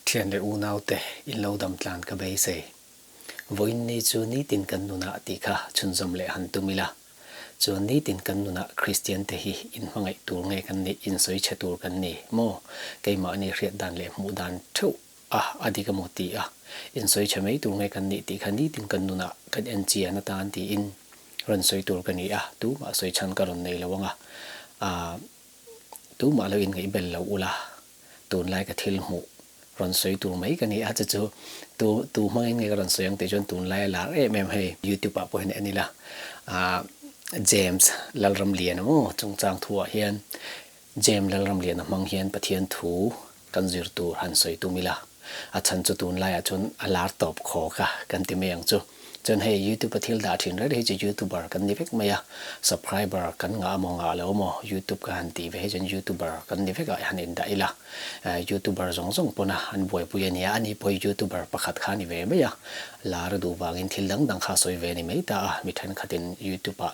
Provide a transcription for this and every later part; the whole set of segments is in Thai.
thian le unau te in lo dam tlan ka bei se voin ni chu ni tin kan nuna ti kha chunjom le han tumila chu ni tin kan nuna Christian te hi in mangai tur nge kan ni in soi chatur kan ni mo keima ni riat dan le mu dan thu adika moti in soi chamei tur nge kan ni ti khani tin kan nuna kan en chi ana tan ti in ron soi tur kan ni tu ma soi chan ka ron nei lawanga tu ma lo in ngai bel lo ula tun lai ka thil mu ron soi tur mai kan ni chu tu mang ngai ka ron soi ang te jon tun lai la em he YouTube pa po ni la James lalram lian mo chung chang thua hian James lalram lian mang hian pathian thu kan zir tur han soi tu mila chan chu tun lai chun alar top kho ka kan ti meng chu chon hey YouTube pathil da thin re je YouTuber kan ni vek maya subscriber kan nga mo nga lo mo YouTube kan ti ve jen YouTuber kan ni vek han in da ila YouTuber zong pona an boy pu ya ani boy YouTuber pakhat khani ve maya lar du wangin thil dang kha soi ve ni mai ta mi than khatin YouTube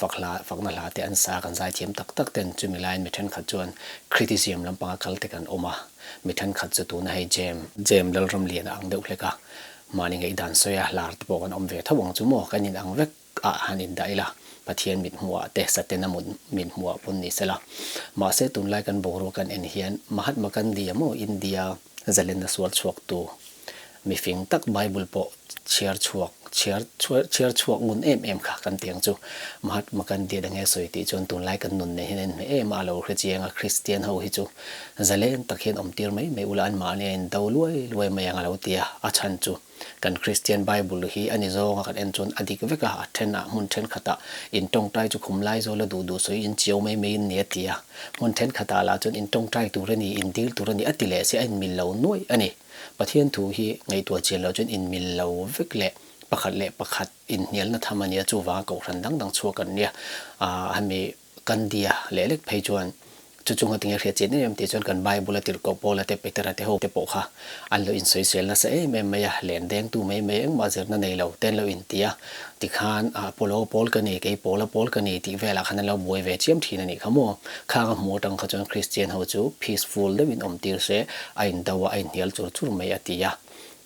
fakna la te an sa kan zai thiam tak ten chumi line mi than khat chuan criticism lam pa kal te kan oma mi than khat chu tu na hey James lalram lian ang deuh hleka mani ngai dan soya lar te pon om ve thawang chu mo kanin ang vek hanin daila pathian mit huwa te satena mun min huwa pun ni sela ma se tun lai kan boru kan en hian mahatma gandhi mo India zalena swal chuak tu mi fing tak Bible po chair chuak ngun em kha kan tiang chu mahatma gandhi dang e soi ti chon tun lai kan nun ne hin ma lo khrichianga Christian ho hi chu zalen takhen om tir mai ulan ma ne en daw luai mai anga lo tia achan chu kan Christian Bible hi ani zonga kan en chon adik veka athena mun then khata in tong tai chu khum lai zo la du soi in chiu mai ne tia mun then khata la chon in tong tai turani in dil turani atile se an mil lo noi ani pathian thu hi ngai tua chelo chon in mil lo vekle pakhat in nial na thamania chu wa ko ran dang chu kan nia ami kan dia lelek phei chuan chuchunga tinga khre chen em te chon kan Bible tir ko pola te petera te ho te po kha allo in soi sel na se em maya len deng tu mai eng ma zer na nei lo ten lo in tia ti khan pol ka ni ke pol ka ni ti vela khan lo boi ve chem thin ani khamo kha mo tang kha chon Christian ho chu peaceful de win om tir se ain dawa ain hial chur mai atia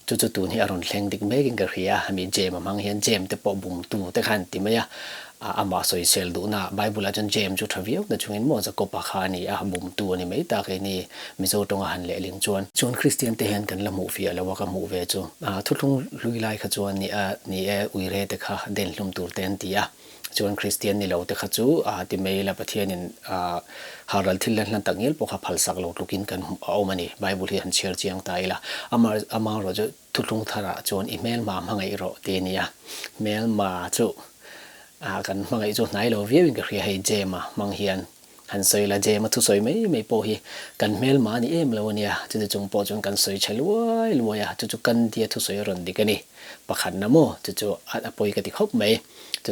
chu tu ni aron thleng dik me ging ka khia mi jem mang hian jem te po bum tu te khan ti maya ama soi sel du na Bible a jan jem chu thaviau na chungin mo za ko pa khani bum tu ni mai ta ke ni mizo tonga han le ling chuan Christian te hen kan la mu fi ala wa ka mu ve chu thutlung lui lai kha chuan ni uire te kha den hlum tur ten tia chuan Christian ni lo te kha chu ti mai la pathian in haral thil lan tangil po kha phal sak lo lukin kan omani Bible hi han share chiang ta ila ama ro chu thutlung thara chuan email ma mangai ro te nia mail ma chu kan mangai chu nai lo viewing ka hri hei jema mang hian han soi la jema thu soi mai po hi kan mel ma ni em lo nia chu chung po chung kan soi chalwai luaya chu kan dia thu soi ron dikani pakhan na mo chu apoi ka ti khop mai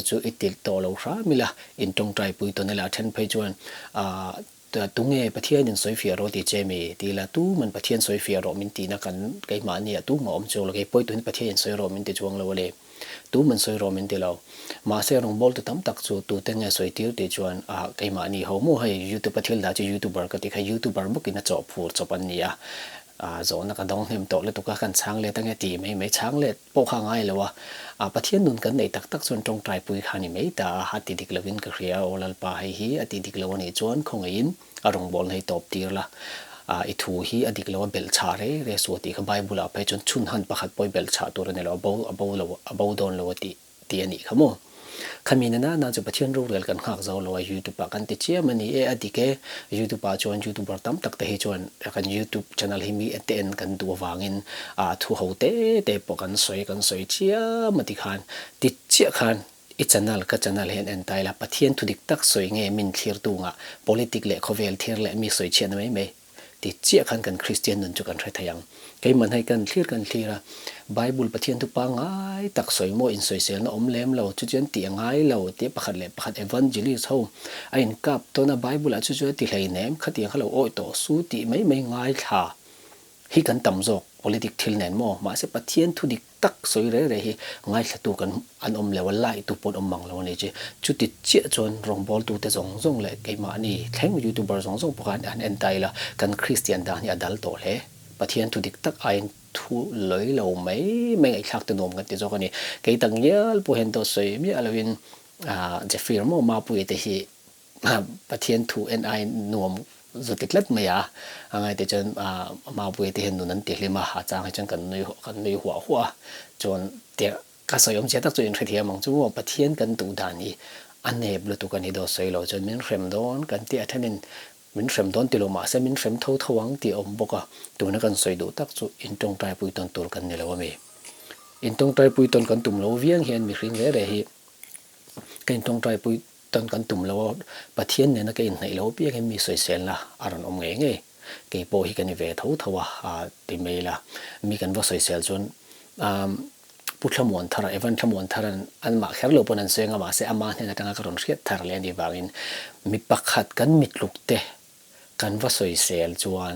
chu itil to lo ra mila in tong trai pui to nela then phei chuan tunge pathian in soi fia ro ti chemi ti la tu man pathian soi fia ro min ti na kan kai ma ni tu ma om chu lo ke poi tu pathian soi ro min ti chuang lo le tu man soi ro min ti lo ma se rong bol tu tam tak chu tu te nge soi tir ti chuan kai ma ni ho mo hai YouTube pathil da chu YouTuber ka ti kha YouTuber buk ina cho phur chopan ni zo na ka dong hem to le tu ka kan chang le tange ti mai chang le po kha ngai lo pathian nun kan nei tak chon tong trai pui khani mai ta hati dik lovin ka khria olal pa hi ati dik lo ni chuan khongain arong bol nei top tir la ithu hi adik lo bel cha re so ti kha Bible a pe chon chun han pakhat poi bel cha tur ne lo abo don lo ti ani khamo khamina na chu pathian ro rel kan khak zo lo YouTube kan ti chia mani adike YouTube pa chon YouTuber tam tak te hi chon kan YouTube channel hi mi aten kan du wangin thu hote te po kan soi chia mati khan ti chia khan i channel hen entai la pathian thu dik tak soi nge min thlir tu nga politic le khovel thir le mi soi chen mai ti chia khan kan Christian nun chu kan thai thayang kai man hai kan thlir Bible pathian tu pa ngai tak soi mo in soi sel na om lem lo chu chen ti ngai lo ti pakhat evangelist ho ain kap to na Bible a chu ti hlei nem khati khalo oi to su ti mai ngai tha hi kan tam jok politic thil nen mo ma se pathian thu dik tak soi re hi ngai thatu kan an om level lai tu pon om mang lo ni che chu ti che chon rong bol tu te zong le kai ma ni thleng YouTuber zong pakhan an entai la kan Christian da ni adal to le ประเทศทุดิกตักไอทุเลยเราไม่ไงขักตัวนมกันที่จอกันนี่ไกตั้งเยอะพอเห็นตัวสวยมีอะไรวินเจฟฟี่ร์โมมาปุยแต่ที่ประเทศทุเอ็นไอนวมจุดติดเล็ดไหมอ่ะอะไรแต่จนมาปุยที่เห็นนู่นนั่นติดเลยมาหาจางให้จนกันในหัวจนเดี๋ยวก็สยมเจตักจนเทียมองจู่ว่าประเทศกันตูดานี่อันเนบเลยตุกันนี่โดสวยเราจนมันเริ่มโดนกันที่อันนั้นmình xem đón tiêu mà sẽ mình xem thâu thâu vắng tiêu ông bốc à tụi nó cần xoay đủ tác dụng in trong trai bùi tuần tụi cần nhiều là vậy in trong trai bùi tuần cần tụm lâu viếng hiện mình riêng về đây cái in trong trai bùi tuần cần tụm lâu bát thiên này nó cái in này lâu biết cái mình xoay xén là anh ông nghe cái bộ hi cái này về thâu thâu thì mình là mình cần vào xoay xén chunพุทธมนต์ทาร์เอวันธรรมนต์ทาร์อันมาแค่เราปนันเสียงมาเสียอามาเนี่ยตั้งแต่กระโดดเสียทาร์เลียนดีบางินมีปักขัดกันมิดลุกเตะกันว่าสวยเซลจวน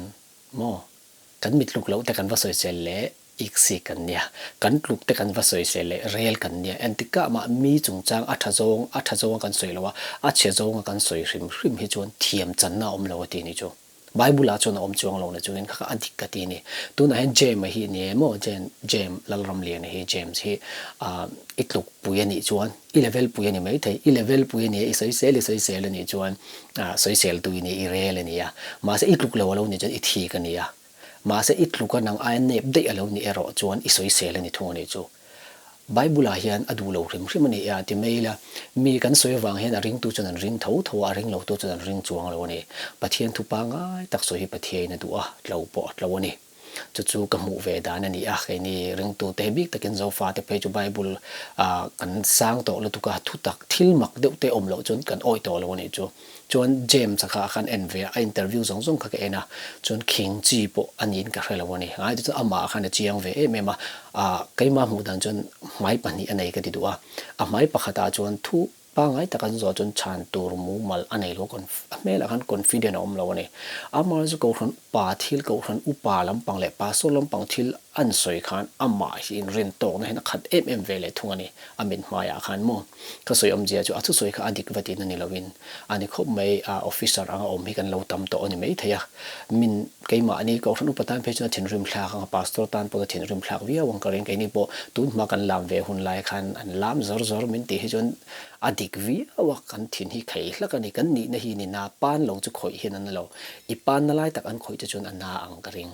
โมกันมิดลุกแล้วแต่กันว่าสวยเซลเละอีกสี่กันเนี่ยกันลุกแต่กันว่าสวยเซลเละเรียลกันเนี่ยอันที่ก็มามีจงจางอัฐจงกันสวยแล้วว่าอัฐจงกันสวยริมให้จวนเทียมจันน่าอมแล้วทีนี้จวนไบเบิลจวนอมจวงลงนะจวนข้าอันที่กตีนี่ตัวนั้นเจมส์ฮีเนี่ยโมเจมลลรำเลียนฮีเจมส์ฮีอีกลุกปุยนี่จวนอีเลเวลปุยนี่ไม่ใช่อีเลเวลปุยนี่สวยเซลนี่จวนสวยเซลตัวนี้อีเรลนี่มาเสียอีกลุกแล้วเราเนี่ยจวนอีทีกันนี่มาเสียอีกลุกกันนังไอเนบได้แล้วนี่เอรอจวนอีสวยเซลนี่ทั่วนี่จูไบเบิลเฮียนอดูเราริมนี่ที่ไม่ละมีกันสวยวางเฮียนริงตัวจนริงเท่าริงเราตัวจนริงจวงเราเนี่ยประเทศทุปังไอตักสวยประเทศนั่นตัวเราปอดเราเนี่ยจู่ๆกับหมู่เวดานั่นนี่ไอ้นี่ริงตัวเตบิกตะกินโซฟาแต่ไปจู่ไบเบิลกันสร้างตัวแล้วตุกาทุตักทิลมักเดือดเตอมเราจนกันอ้อยตัวเราเนี่ยจนเจมส์ค่ะคันเอ็นเวียอินเตอร์วิวส่งค่ะเอ็นะจนคิงจีโปอันนี้ก็เราวันนี้ไอ้ที่อามาคันเจียงเวเมื่อมาใครมาหมู่ดันจนไม่ปันนี้อันไหนก็ดีดูไม่ปะขัดจนทุปังไอ้ตะกันจนชันตัวมูมัลอันไหนเราคนเมื่อละคันคอนฟิเดนอมเราวันนี้มาจะกูคนป่าทิลกูคนอุปาลำปังเล็ป่าโซลำปังทิลอันสวยคันมาหินเรียนโตนะเห็นขัดเวเลยทุกอันนี้มินมายาคันโมก็สวยเจียจู่ทุสวยค่ะอดีตวัดนั่นนี่เราวินอันนี้เขาไม่ออฟฟิศอะไรมีกันเราทำโตอันนี้ไม่เทียมินใครมาอันนี้กูคนอุปทานเพจนั้นถิ่นริมพลากพาสตอร์ตันพอถิ่นริมพลากวิวังการเรียนใครนี่พอตุนมากันลามเวหุนไลคันอันลามซอร์มินตีให้จนอดีตวิวังกันถิ่นที่ใครแล้วกันนี่กันนี่นะฮีนี่นาปานลงจะคอยเห็นนั่นเราอีปานนั่นไล่ตักอันคอยจะจนอันนาอังการเรียน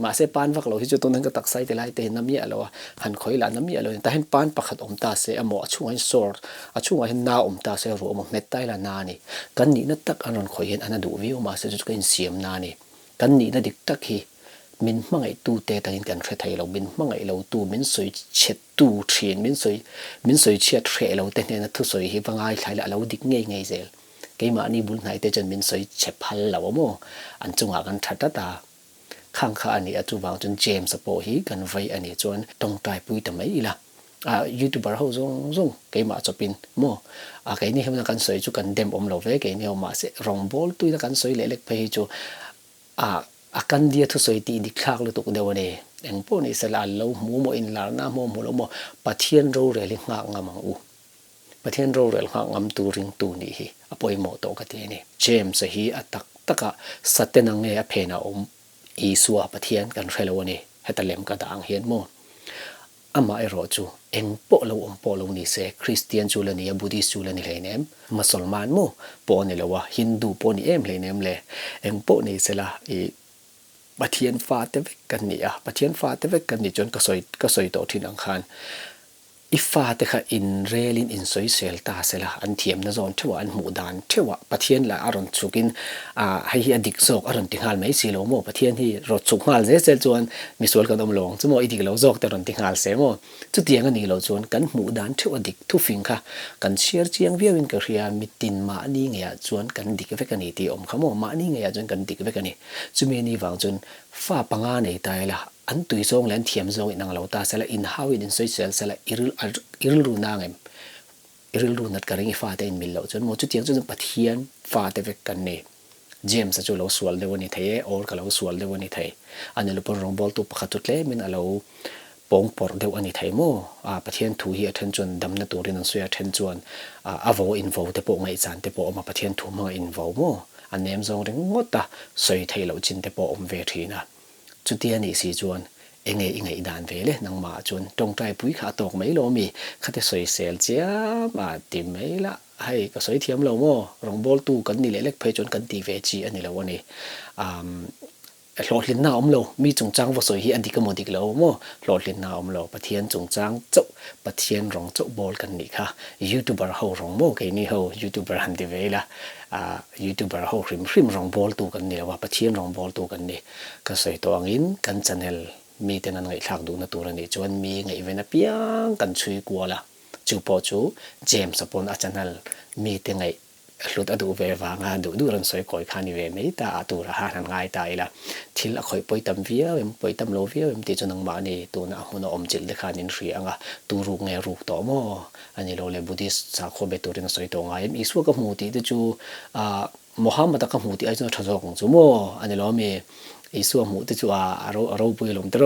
มาเสพานวักเราที่จะตัวนั้นก็ตักใส่แต่ไล่แต่น้ำเยอะแล้วหันคอยหลานน้ำเยอะเลยแต่เห็นปานปักขัดอมตาเสียหมอช่วงให้สอดช่วงให้นาอมตาเสียรู้มันเม็ดใต้ละนานี่กันนี่นั่นตักอันนั้นคอยเห็นอันนั้นดูวิวมาเสียจุดกันเสียมนานี่กันนี่นั่นดิกตักฮีมินมั่งไอตูเตตังกันเทไทยเรามินมั่งไอเราตูมินสวยเช็ดตูเทียนมินสวยเช็ดเทเราแต่เนี่ยนั่นทุสวยฮีฟังไอใครละเราดิกง่ายเซลกี่มานี่บุญไหนแต่จนมินสวยเช็ดพันเราโม่อันจงหากันทัดตาข้างข้าอันนี้จู่วางจนเจมส์สปอฮีกันไว้อันนี้จนตรงใจปุยทำไมล่ะยูทูบเบอร์เขาส่งกี่มาจะเป็นโม่กี่นี่เขากันสวยจู่กันเดมอมเราเว้กี่นี่เขามาเสรองบอลตุยกันสวยเล็กๆไปจู่กันเดียทุสวยตีดิคลากเลยตุกเดียวนี่เอ็งพวกนี้สลายเราหมูโมอินลาหน้าโมเราโมปะเทียนเราเรื่องงางมังอูปะเทียนเราเรื่องงามตูริงตูนี่ฮีอปอยโมโตกันที่นี่เจมส์ฮีอัตักตะกะสัตเตนังเนี่ยเพนาอีสัวปะเทียนกันเฟลวนี่ให้ตะเลมกระด่างเฮียนโมมาไอรอจูเอ็งโปเราโปเรานี่เสคริสเตียนจูเลนี่บุดิสจูเลนี่เลยเนมมุสลิมโมโปนี่ละวะฮินดูโปนี่เลยเนมเลยเอ็งโปนี่เสละปะเทียนฟ้าเตเวกันนี่ปะเทียนฟ้าเตเวกันนี่จนก็สวยโตที่นังคานอีฟ้าแต่ค่ะอินเรลินอินสวยเซลตาเสละอันเทียมนะจอนเทวะอันหมู่ดานเทวะปะเทียนละอารมณ์สุกินให้อดิกโซกอารมณ์ติงหาลไม่สิโลโมปะเทียนที่รถสุกหาลเซลจวนมีส่วนกันอมลงจโมอีดิกเราโซกแต่รถติงหาลเซโมจุดเดียงกันนี่เราจวนกันหมู่ดานเทวะดิกทุฟิงค่ะกันเชียร์เจียงเวียวินกเรียมิตินมานี่เงียจวนกันดิกเวกันนี่ที่อมขโมมานี่เงียจวนกันดิกเวกันนี่จุเมนี่วางจนฟ้าปังงานในตายละอันตุยซงเล่นเทียมซงนังเราตาเสละอินฮาวินสวยเซลเสละอิริลรูนางเอ็มอิริลรูนัดกระริงฟ้าแต่อินมิลเราจนโมจุดเทียงจนปะเทียนฟ้าแต่เวกันเนี่ยเจมส์จะเราสวลเดวันนี้ไทยออร์ก็เราสวลเดวันนี้ไทยอันนี้เราเป็นรองบอลตัวประคัตุเล่มินเราปองปอร์เดวันนี้ไทยโมปะเทียนทูฮีอันจนดำนัดตัวเรียนสวยอันจวนอโวอินโวแต่ปองไงจันแต่ปองมาปะเทียนทูมาอินโวโมอันนี้มซงเรื่องงดตาสวยไทยเราจินแต่ปองเวทีนะจ จุดที่นี่สิจวนเองด่านเวเลยนังมาจวนตรงใจปุ้ยขาตกไม่โลมีข้าจะสวยเซลเจียมาติไม่ละให้ก็สวยเทียมเราโม่รองบอลตูกันนี่เล็กเพจจนกันตีเวจีอันนี้แล้ววันนี้หลอดลิ้นหน้าอมโลมีจงจังว่าสวยฮีอันที่ก็มดิกแล้วโม่หลอดลิ้นหน้าอมโลปะเทียนจงจังเจ้าปะเทียนรองเจ้าบอลกันนี่ค่ะยูทูบเบอร์เขารองโม่กันนี่เขายูทูบเบอร์ฮันดีเวละยูทูบเบอร์เขาริมรองบอลตูกันนี่แล้วว่าปะเทียนรองบอลตูกันนี่ก็สวยตัวงินกันจันเฮลมีแต่นั้นไงหลักดูนะตัวนี้จวนมีไงเวนับยังกันช่วยกลัวละจูปอจูเจมส์ปนอาจารย์นัลมีแต่ไงหลุดอดูเววางาดูรันสวยก่อยขานิเวไม่ตาตัวละหาทันง่ายตายละทิลคอยปอยตำเวียวปอยตำโลเวียวตีจนนังมานี่ตัวน่ะมันอมจิตเลขานินเสียงอ่ะตัวรูไงรูต่อมออันนี้เราเลยบุติสาโคเบตัวเรนสวยตัวง่ายอีส่วนกับมูติจูมุฮัมมัดกับมูติไอ้เจ้าทศกงจูโมอันนี้เรามีอีส่วนมูติจูเราปุยลมตร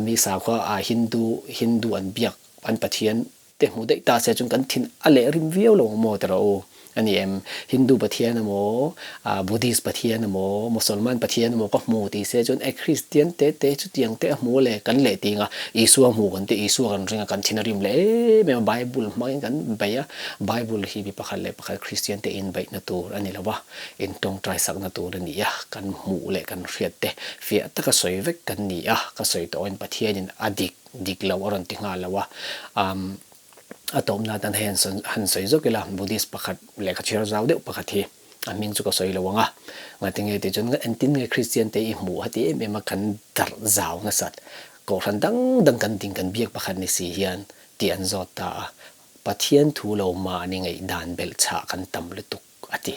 มีสาวก็ฮินดูอันเบียกอันปะเทียนแต่มูได้ตาเสียจนกันทินอะไรริมเวียวลงโมตรโออันนี้ฮินดูปะเทียนโมบุดิสปะเทียนโมมุสลิมปะเทียนโมก็มูติเสียจนไอ้คริสเตียนเตจุดยังเตะมูเลยกันเลยติงอ่ะอีส่วนมูกันเตอีส่วนกันเรื่องกันทินริมเลยแม้ไบเบิลมากันใบอ่ะไบเบิลฮีบิปะคันเลยปะคันคริสเตียนเตอินใบนาตัวอันนี้ละวะอินตรงใจสักนาตัวนี่อ่ะกันมูเลยกันเฟียเตเฟียตก็สวยเวกกันนี่อ่ะก็สวยตัวอินปะเทียนอดิกเราอรันติงาละวะอะตอมนาตันเห็นหันสวยจุกละบุดิสประคัดเล็กเชื่อเราเดียวประคัดที่มิงจุกสวยละวงอ่ะงาติงเอติจนก็อันตินเงคริสเตียนเตอิหมูฮัตเอเมมากันดัรซาวนะสัตก็รันดังกันติงกันเบียกประคัดในสีเฮียนที่อันจอตาปะเทียนทูเรามานี่ไงดานเบลชากันตำลุตุกอติ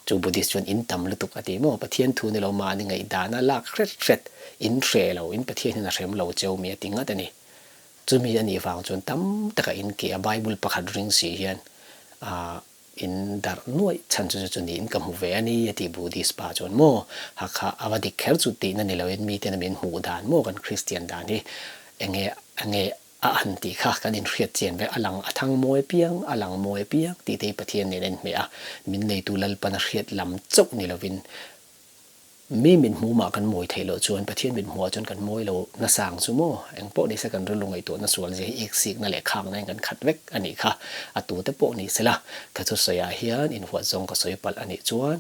จูบุดิสจนอินตำลุตุกอติโมปะเทียนทูนี่เรามานี่ไงดานะลากเร็ดอินเทรเราอินปะเทียนนี่นะเรมเราเจ้ามีติงอ่ะแต่นี่จะมีอันนี้ฟังจนตั้มแต่ก็อินเกี่ยไบเบิลประคัดริงสีเฮียนอินดาร์นวยฉันจะจุดนี้อินกับหูเวอันนี้ที่บูดิสปาจนโมหากอวดิเคร์จุดที่นั่นนี่เราเห็นมีแต่เป็นหูดานโมกันคริสเตียนดานนี่เองอันที่ข้ากันอินเรียดเจียนไปอลังทั้งมวยเปียงอลังมวยเปียงตีประเทศนี่นั่นไม่มินในตุลัลปนเรียดลำจุกนี่เราวินมีมินหูมากันมวยไทยเราชวนประเทศมินหัวจนกันมวยเราหน้าสางซูโม่เองโปนี่สักกันเรื่องลงไอตัวน่าส่วนจะอีกสิ่งนั่นแหละข้างนั่นกันขัดเวกอันนี้ค่ะตัวแต่โปนี่เสละก็จะสวยเฮียนอินหัวจงก็สวยปัลอันนี้ชวน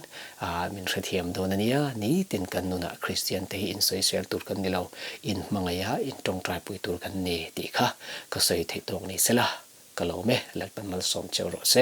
มินเทียมโดนนี่นี่ตินกันนู่นคริสเตียนเตอินสวยเซลตุรกันนี่เราอินมังยาอินตรงใจปุยตุรกันนี่ดีค่ะก็สวยที่ตรงนี้เสละก็เราไม่เล็กเป็นมันสมเจ้าโรเซ